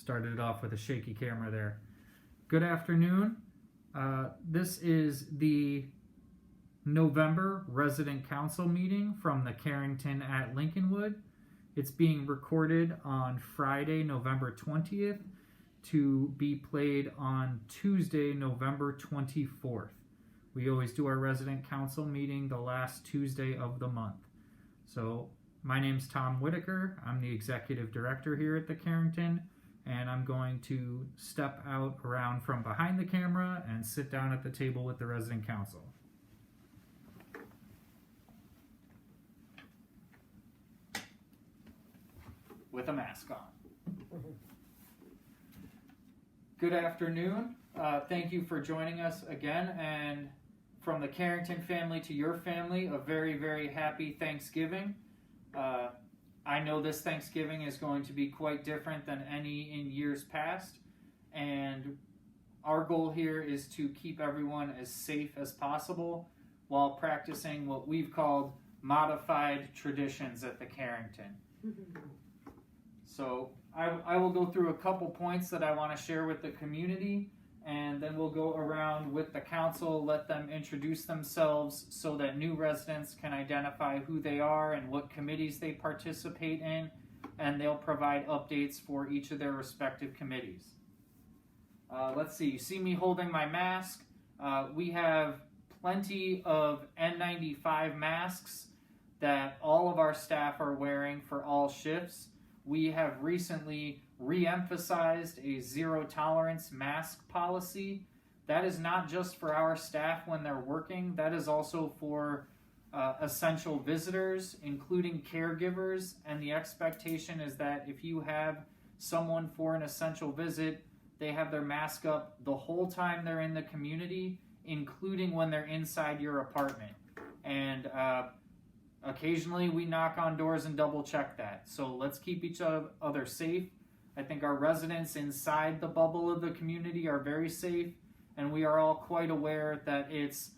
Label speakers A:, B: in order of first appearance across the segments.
A: Started it off with a shaky camera there. Good afternoon. This is the November Resident Council meeting from the Carrington at Lincolnwood. It's being recorded on Friday, November 20th to be played on Tuesday, November 24th. We always do our Resident Council meeting the last Tuesday of the month. So my name's Tom Whitaker. I'm the Executive Director here at the Carrington, and I'm going to step out around from behind the camera and sit down at the table with the Resident Council. With a mask on. Good afternoon. Thank you for joining us again, and from the Carrington family to your family, a very, very happy Thanksgiving. I know this Thanksgiving is going to be quite different than any in years past, and our goal here is to keep everyone as safe as possible while practicing what we've called modified traditions at the Carrington. So I will go through a couple points that I want to share with the community, and then we'll go around with the council, let them introduce themselves so that new residents can identify who they are and what committees they participate in, and they'll provide updates for each of their respective committees. Let's see, you see me holding my mask. We have plenty of N95 masks that all of our staff are wearing for all shifts. We have recently re-emphasized a zero-tolerance mask policy. That is not just for our staff when they're working. That is also for essential visitors, including caregivers. And the expectation is that if you have someone for an essential visit, they have their mask up the whole time they're in the community, including when they're inside your apartment. And occasionally we knock on doors and double check that. So let's keep each other safe. I think our residents inside the bubble of the community are very safe, and we are all quite aware that it's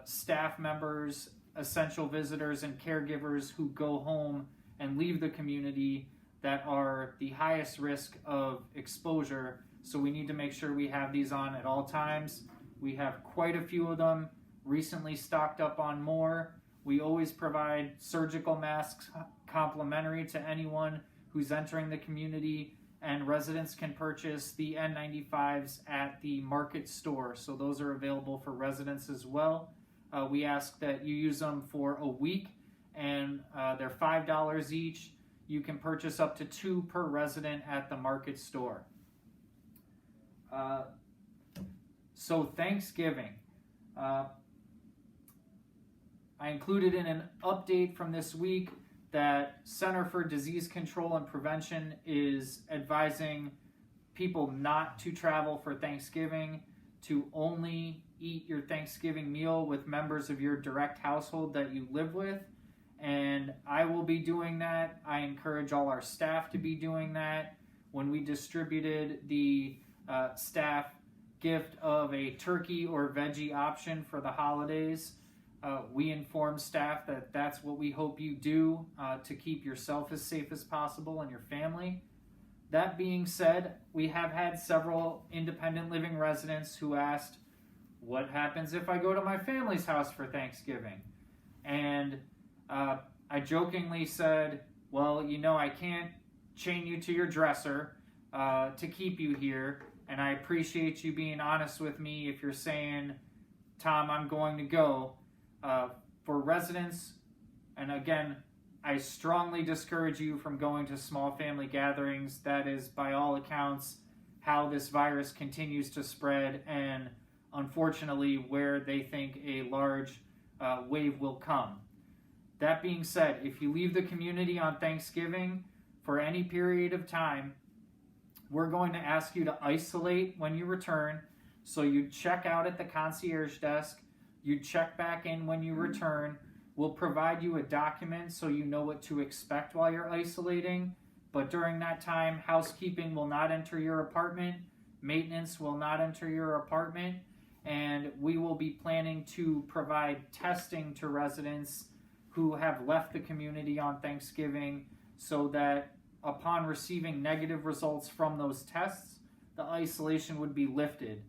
A: staff members, essential visitors, and caregivers who go home and leave the community that are the highest risk of exposure. So we need to make sure we have these on at all times. We have quite a few of them, recently stocked up on more. We always provide surgical masks complimentary to anyone who's entering the community, and residents can purchase the N95s at the market store. So those are available for residents as well. We ask that you use them for a week, and they're $5 each. You can purchase up to 2 per resident at the market store. So Thanksgiving. I included in an update from this week that Center for Disease Control and Prevention is advising people not to travel for Thanksgiving, to only eat your Thanksgiving meal with members of your direct household that you live with. And I will be doing that. I encourage all our staff to be doing that. When we distributed the staff gift of a turkey or veggie option for the holidays, we inform staff that that's what we hope you do to keep yourself as safe as possible and your family. That being said, we have had several independent living residents who asked, what happens if I go to my family's house for Thanksgiving? And I jokingly said, well, you know, I can't chain you to your dresser to keep you here, and I appreciate you being honest with me if you're saying, Tom, I'm going to go. For residents, and again, I strongly discourage you from going to small family gatherings. That is, by all accounts, how this virus continues to spread, and unfortunately, where they think a large wave will come. That being said, if you leave the community on Thanksgiving for any period of time, we're going to ask you to isolate when you return. So you check out at the concierge desk. You check back in when you return. We'll provide you a document so you know what to expect while you're isolating. But during that time, housekeeping will not enter your apartment. Maintenance will not enter your apartment. And we will be planning to provide testing to residents who have left the community on Thanksgiving so that upon receiving negative results from those tests, the isolation would be lifted.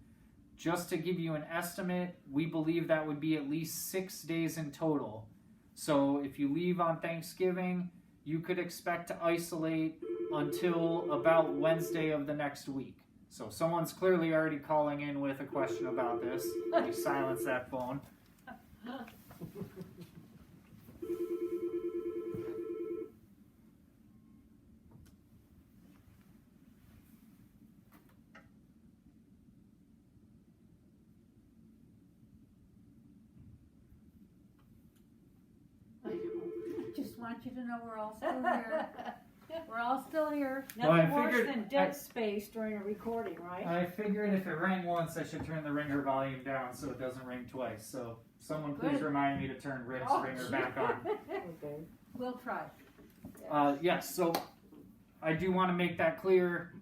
A: Just to give you an estimate, we believe that would be at least 6 days in total. So if you leave on Thanksgiving, you could expect to isolate until about Wednesday of the next week. So someone's clearly already calling in with a question about this. Let me silence that phone.
B: Just want you to know we're all still here. We're all still here.
A: Well, I
C: Nothing worse
A: figured-
C: than dead space during a recording, right?
A: I figured if it rang once, I should turn the ringer volume down so it doesn't ring twice. So someone please
B: Good.
A: remind me to turn Rick's
C: Oh,
A: ringer back on.
C: Okay.
B: We'll try.
A: Yes, so I do want to make that clear.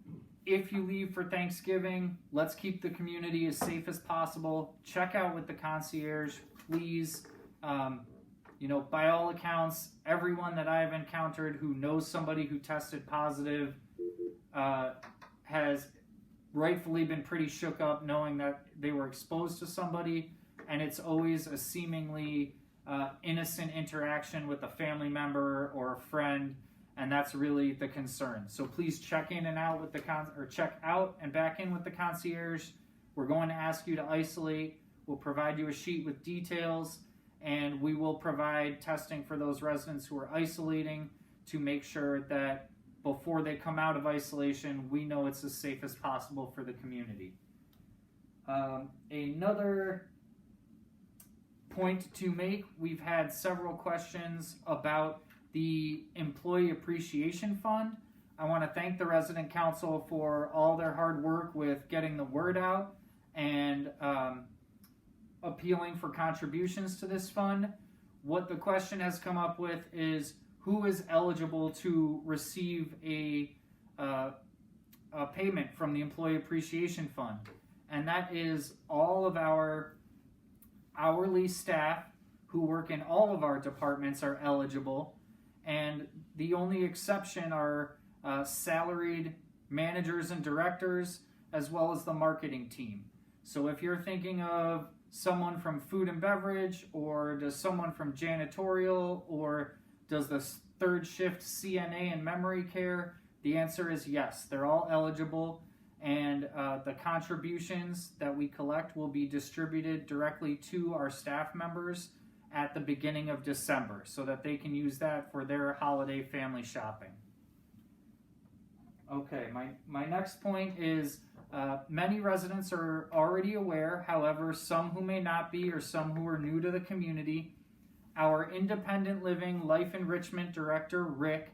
A: If you leave for Thanksgiving, let's keep the community as safe as possible. Check out with the concierge, please. By all accounts, everyone that I've encountered who knows somebody who tested positive has rightfully been pretty shook up knowing that they were exposed to somebody, and it's always a seemingly innocent interaction with a family member or a friend, and that's really the concern. So please check in and out with check out and back in with the concierge. We're going to ask you to isolate. We'll provide you a sheet with details, and we will provide testing for those residents who are isolating to make sure that before they come out of isolation, we know it's as safe as possible for the community. Another point to make, we've had several questions about the Employee Appreciation Fund. I want to thank the Resident Council for all their hard work with getting the word out and appealing for contributions to this fund. What the question has come up with is who is eligible to receive a payment from the Employee Appreciation Fund, and that is all of our hourly staff who work in all of our departments are eligible, and the only exception are salaried managers and directors as well as the marketing team. So if you're thinking of someone from food and beverage, or does someone from janitorial, or does the third shift CNA and memory care, the answer is yes, they're all eligible, and the contributions that we collect will be distributed directly to our staff members at the beginning of December so that they can use that for their holiday family shopping. Okay, my next point is many residents are already aware, however, some who may not be or some who are new to the community, our Independent Living Life Enrichment Director, Rick,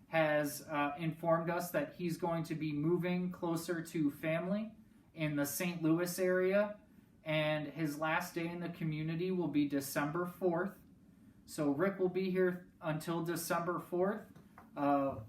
A: has informed us that he's going to be moving closer to family in the St. Louis area, and his last day in the community will be December 4th. So Rick will be here until December 4th.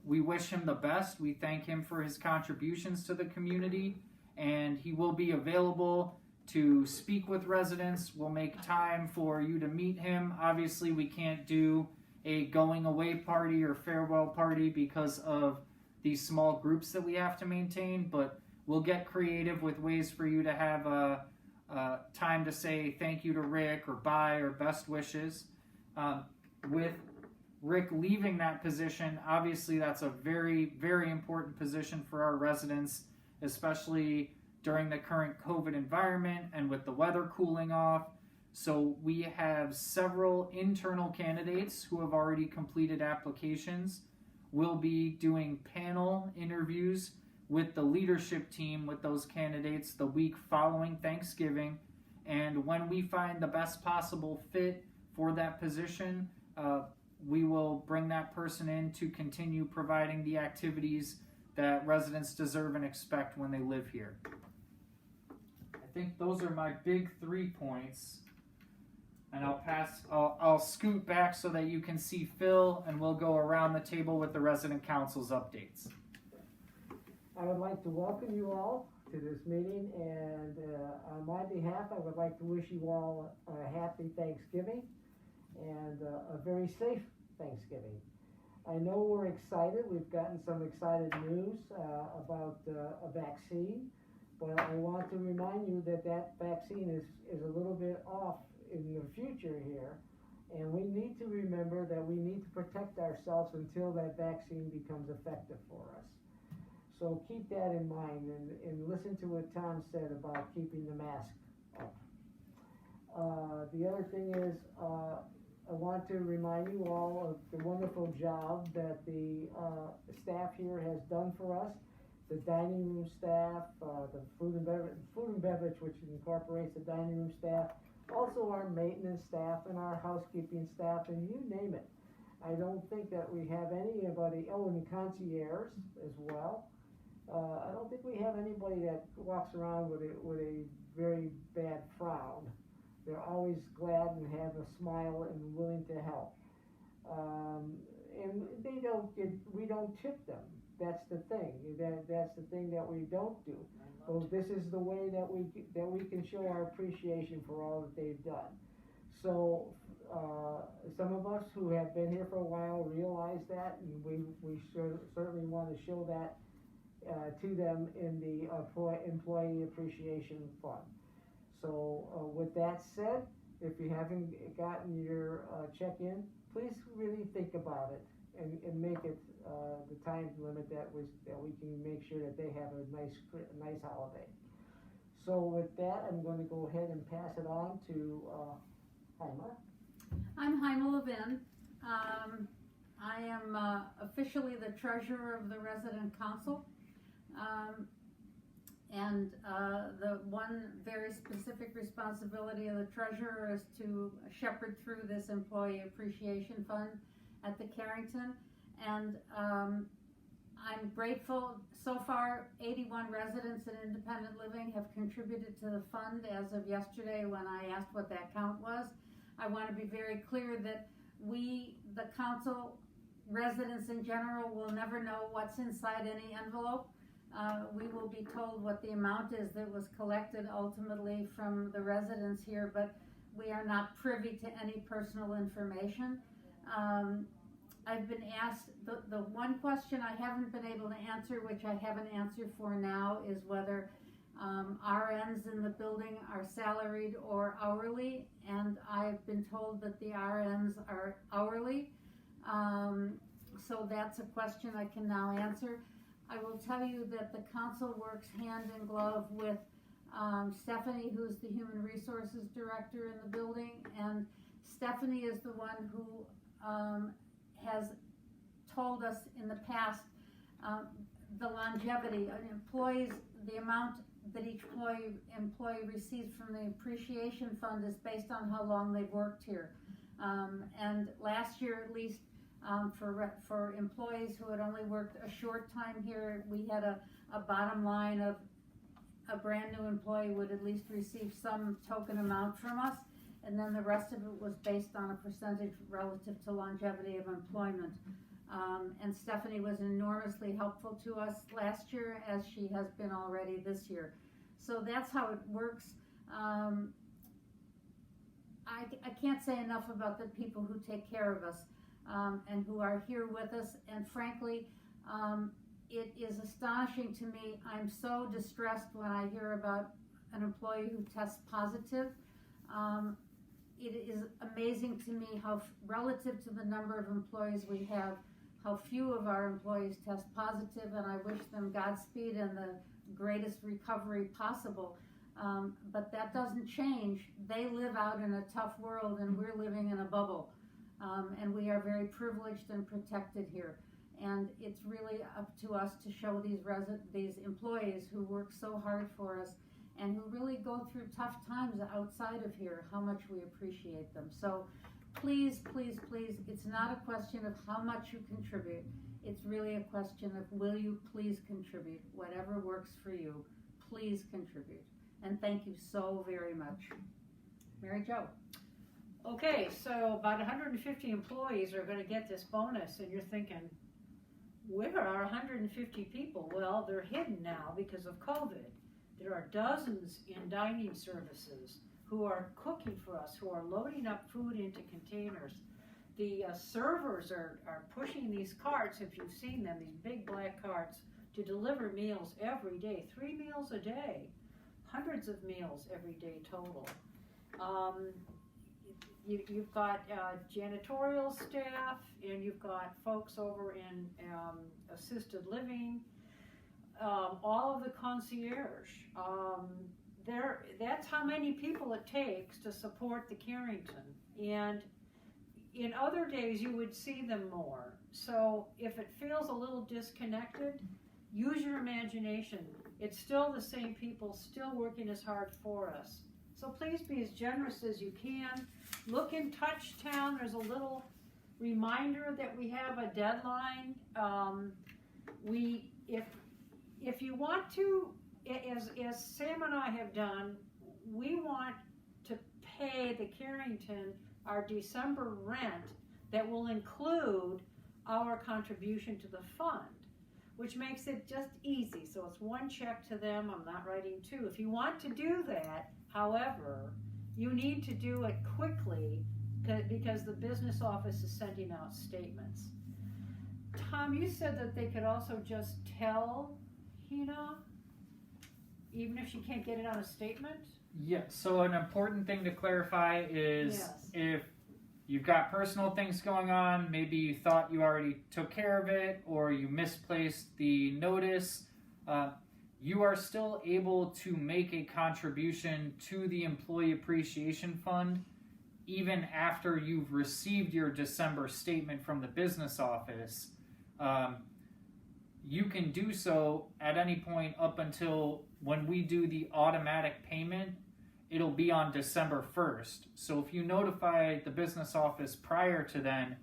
A: We wish him the best. We thank him for his contributions to the community, and he will be available to speak with residents. We'll make time for you to meet him. Obviously, we can't do a going away party or farewell party because of these small groups that we have to maintain, but we'll get creative with ways for you to have time to say thank you to Rick or bye or best wishes. With Rick leaving that position, obviously that's a very, very important position for our residents, especially during the current COVID environment and with the weather cooling off. So we have several internal candidates who have already completed applications. We'll be doing panel interviews with the leadership team with those candidates the week following Thanksgiving. And when we find the best possible fit for that position, we will bring that person in to continue providing the activities that residents deserve and expect when they live here. I think those are my big 3 points. And I'll scoot back so that you can see Phil, and we'll go around the table with the resident council's updates.
D: I would like to welcome you all to this meeting, and on my behalf, I would like to wish you all a happy Thanksgiving and a very safe Thanksgiving. I know we're excited. We've gotten some excited news about a vaccine, but I want to remind you that that vaccine is a little bit off in the future here, and we need to remember that we need to protect ourselves until that vaccine becomes effective for us. So keep that in mind and listen to what Tom said about keeping the mask up. The other thing is, I want to remind you all of the wonderful job that the staff here has done for us. The dining room staff, the food and beverage, which incorporates the dining room staff, also our maintenance staff and our housekeeping staff, and you name it. I don't think that we have anybody, and the concierge as well. I don't think we have anybody that walks around with a very bad frown. They're always glad and have a smile and willing to help. And we don't tip them. That's the thing. That's the thing that we don't do. So this is the way that we can show our appreciation for all that they've done. So some of us who have been here for a while realize that, and we certainly want to show that to them in the Employee Appreciation Fund. So with that said, if you haven't gotten your check-in, please really think about it and make it the time limit that we can make sure that they have a nice holiday. So with that, I'm going to go ahead and pass it on to Heima.
B: I'm Heima Levin. I am officially the treasurer of the resident council. And the one very specific responsibility of the treasurer is to shepherd through this employee appreciation fund at the Carrington. And I'm grateful. So far, 81 residents in independent living have contributed to the fund as of yesterday when I asked what that count was. I want to be very clear that we, the council, residents in general, will never know what's inside any envelope. We will be told what the amount is that was collected ultimately from the residents here, but we are not privy to any personal information. I've been asked, the one question I haven't been able to answer, which I have an answer for now, is whether RNs in the building are salaried or hourly, and I've been told that the RNs are hourly. So that's a question I can now answer. I will tell you that the council works hand in glove with Stephanie, who's the Human Resources Director in the building, and Stephanie is the one who has told us in the past the longevity of employees, the amount that each employee receives from the appreciation fund is based on how long they've worked here. And last year, at least, for employees who had only worked a short time here, we had a bottom line of a brand new employee would at least receive some token amount from us, and then the rest of it was based on a percentage relative to longevity of employment. And Stephanie was enormously helpful to us last year, as she has been already this year. So that's how it works. I can't say enough about the people who take care of us and who are here with us. And frankly, it is astonishing to me. I'm so distressed when I hear about an employee who tests positive. It is amazing to me how, relative to the number of employees we have, how few of our employees test positive, and I wish them Godspeed and the greatest recovery possible. But that doesn't change. They live out in a tough world, and we're living in a bubble. And we are very privileged and protected here. And it's really up to us to show these employees who work so hard for us and who really go through tough times outside of here, how much we appreciate them. So please, please, please, it's not a question of how much you contribute. It's really a question of, will you please contribute? Whatever works for you, please contribute. And thank you so very much. Mary Jo.
C: Okay, so about 150 employees are gonna get this bonus, and you're thinking, where are 150 people? Well, they're hidden now because of COVID. There are dozens in dining services who are cooking for us, who are loading up food into containers. the servers are pushing these carts, if you've seen them, these big black carts, to deliver meals every day, 3 meals a day, hundreds of meals every day total. You've got janitorial staff, and you've got folks over in assisted living, all of the concierge. That's how many people it takes to support the Carrington. And in other days, you would see them more. So if it feels a little disconnected, use your imagination. It's still the same people, still working as hard for us. So please be as generous as you can. Look in Touchtown. There's a little reminder that we have a deadline. If you want to, as Sam and I have done, we want to pay the Carrington our December rent that will include our contribution to the fund, which makes it just easy. So it's one check to them. I'm not writing two. If you want to do that, however, you need to do it quickly because the business office is sending out statements. Tom, you said that they could also just tell Hina, even if she can't get it on a statement?
A: Yeah, so an important thing to clarify is
C: Yes.
A: if you've got personal things going on, maybe you thought you already took care of it or you misplaced the notice, you are still able to make a contribution to the Employee Appreciation Fund even after you've received your December statement from the business office. You can do so at any point up until when we do the automatic payment. It'll be on December 1st. So if you notify the business office prior to then,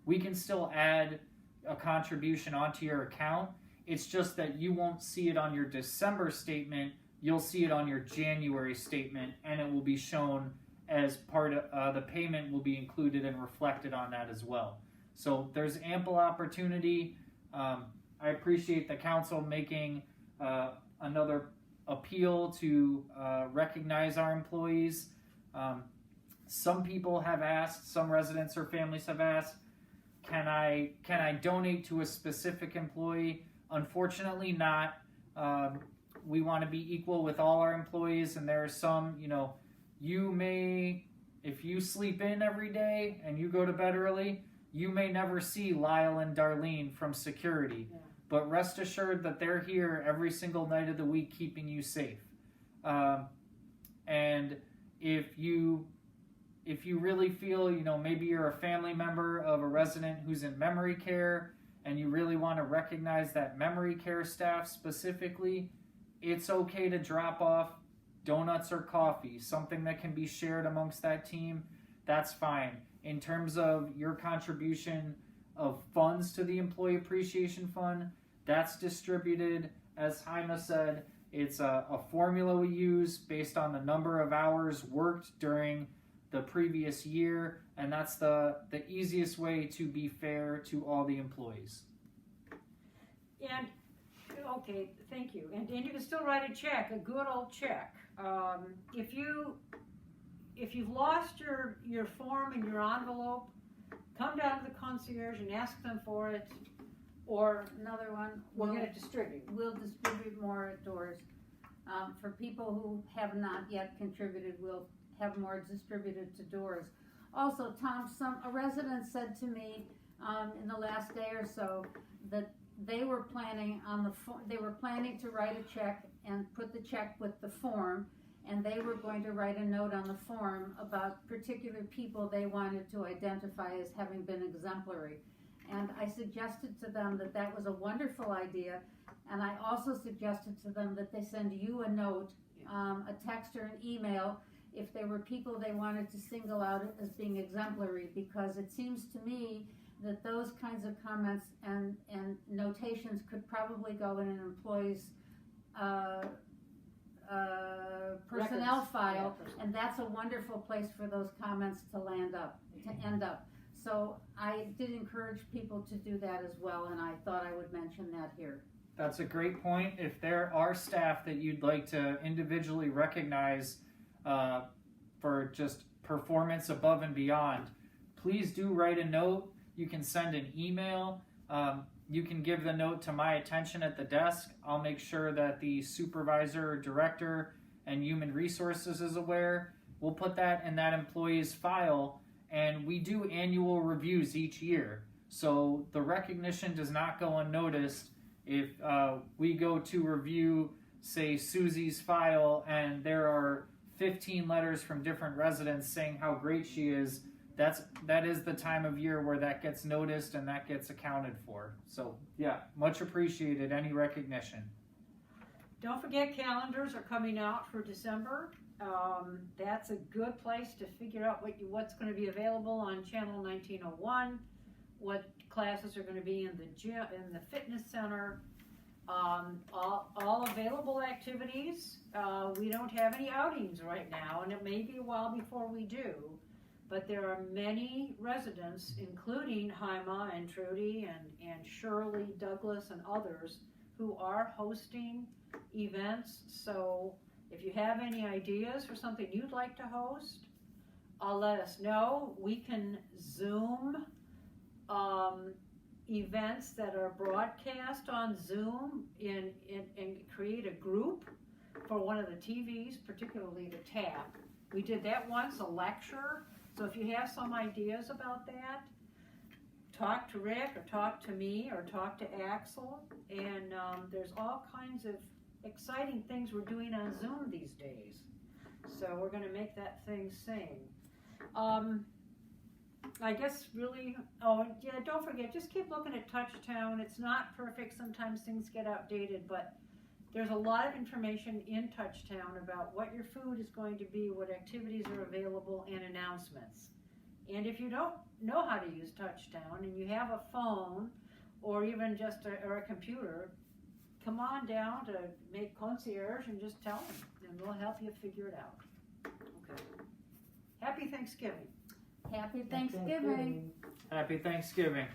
A: we can still add a contribution onto your account. It's just that you won't see it on your December statement. You'll see it on your January statement, and it will be shown as part of the payment will be included and reflected on that as well. So there's ample opportunity. I appreciate the council making another appeal to recognize our employees. Some people have asked, some residents or families have asked, can I donate to a specific employee? Unfortunately not. We want to be equal with all our employees, and there are some, you may, if you sleep in every day and you go to bed early, you may never see Lyle and Darlene from security.
C: Yeah.
A: But rest assured that they're here every single night of the week keeping you safe. And if you really feel, maybe you're a family member of a resident who's in memory care and you really want to recognize that memory care staff specifically, it's okay to drop off donuts or coffee, something that can be shared amongst that team. That's fine. In terms of your contribution of funds to the Employee Appreciation Fund, that's distributed, as Jaime said, it's a formula we use based on the number of hours worked during the previous year, and that's the easiest way to be fair to all the employees.
C: And, okay, thank you. And you can still write a check, a good old check. If you've lost your form and your envelope, come down to the concierge and ask them for it, or
B: Another one,
C: we're going to distribute.
B: we'll distribute more at doors. For people who have not yet contributed, we'll have more distributed to doors. Also, Tom, a resident said to me in the last day or so that they were planning to write a check and put the check with the form, and they were going to write a note on the form about particular people they wanted to identify as having been exemplary. And I suggested to them that was a wonderful idea, and I also suggested to them that they send you a note, a text or an email, if there were people they wanted to single out as being exemplary, because it seems to me that those kinds of comments and notations could probably go in an employee's personnel
C: Records.
B: file,
C: Yeah,
B: and that's a wonderful place for those comments to end up. So I did encourage people to do that as well, and I thought I would mention that here.
A: That's a great point. If there are staff that you'd like to individually recognize for just performance above and beyond, please do write a note. You can send an email. You can give the note to my attention at the desk. I'll make sure that the supervisor, director, and human resources is aware. We'll put that in that employee's file, and we do annual reviews each year. So the recognition does not go unnoticed. If we go to review, say, Susie's file, and there are 15 letters from different residents saying how great she is, that is the time of year where that gets noticed and that gets accounted for. So yeah, much appreciated, any recognition.
C: Don't forget, calendars are coming out for December. That's a good place to figure out what's going to be available on Channel 1901, what classes are going to be in the gym, in the fitness center, all available activities. We don't have any outings right now, and it may be a while before we do. But there are many residents, including Haima and Trudy and Shirley, Douglas, and others, who are hosting events. So if you have any ideas for something you'd like to host, let us know. We can Zoom events that are broadcast on Zoom and create a group for one of the TVs, particularly the TAP. We did that once, a lecture. So if you have some ideas about that, talk to Rick or talk to me or talk to Axel. And there's all kinds of exciting things we're doing on Zoom these days. So we're going to make that thing sing. I guess really, don't forget, just keep looking at Touchtown. It's not perfect. Sometimes things get outdated, but there's a lot of information in Touchtown about what your food is going to be, what activities are available, and announcements. And if you don't know how to use Touchtown and you have a phone or even just a computer, come on down to Make Concierge and just tell them, and we'll help you figure it out. Okay. Happy Thanksgiving.
B: Happy Thanksgiving.
A: Happy Thanksgiving.